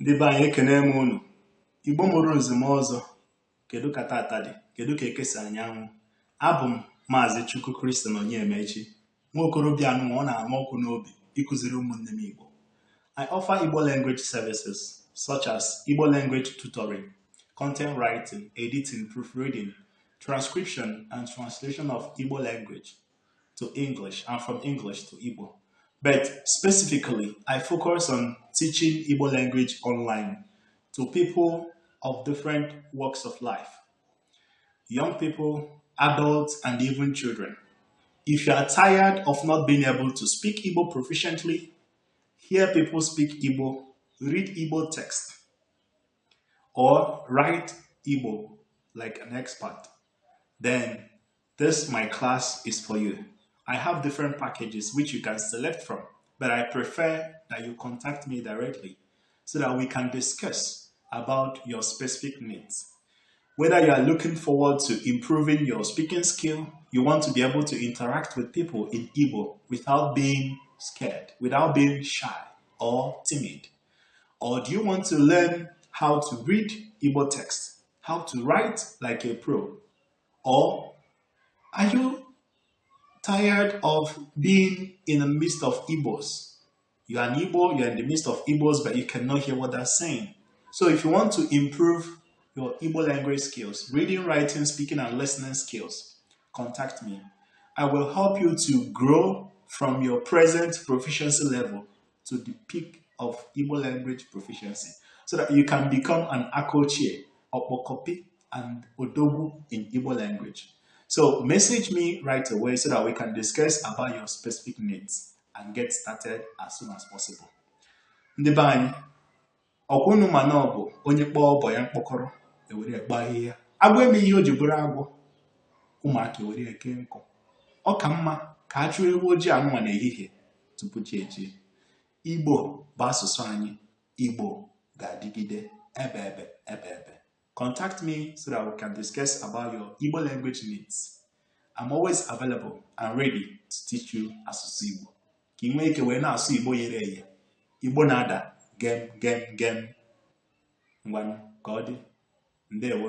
Ndị be anyị ekene m unu. Igbo mụrụ nzem ọzọ. Kedu ka tata dị? Kedu ka ekesa anyanwụ? Abụ m Maazị Chukwu Kristian Onyemechi. Nwa okorobịa anụ ọ na-ama ọkụ n'obi ịkụziri ụmụnne m Igbo. I offer Igbo language services such as Igbo language tutoring, content writing, editing, proofreading, transcription and translation of Igbo language to English and from English to Igbo. But specifically, I focus on teaching Igbo language online to people of different walks of life. Young people, adults, and even children. If you are tired of not being able to speak Igbo proficiently, hear people speak Igbo, read Igbo text, or write Igbo like an expert, then this my class is for you. I have different packages which you can select from, but I prefer that you contact me directly so that we can discuss about your specific needs. Whether you are looking forward to improving your speaking skill, you want to be able to interact with people in Igbo without being scared, without being shy or timid, or do you want to learn how to read Igbo text, how to write like a pro, or are you tired of being in the midst of Igbos? You are an Igbo, you are in the midst of Igbos, but you cannot hear what they're saying. So if you want to improve your Igbo language skills, reading, writing, speaking, and listening skills, contact me. I will help you to grow from your present proficiency level to the peak of Igbo language proficiency so that you can become an Akochie, Opokopi, and Odogu in Igbo language. So message me right away so that we can discuss about your specific needs and get started as soon as possible. Ndị be anyị, ọkwụnụ ma na ọ bụ onye kpọọ ọbọ ya mkpọkọrọ ewere gba ahịhịa. Agwọ eme ihe o ji bụrụ agwọ, ụmụaka ewere eke nkụ. Ọ ka mma ka a chụọ ewu ojii anụnwa n'ehihie tupu chi ejie. Igbo bụ asụsụ anyị. Igbo ga-adịgide ebe. Contact me so that we can discuss about your Igbo language needs. I'm always available and ready to teach you asụsụ Igbo. Ka ị nwee ike wee na-asụ Igbo yere eye. Igbo na-ada gem. Ngwanụ ka ọ dị. Ndewo.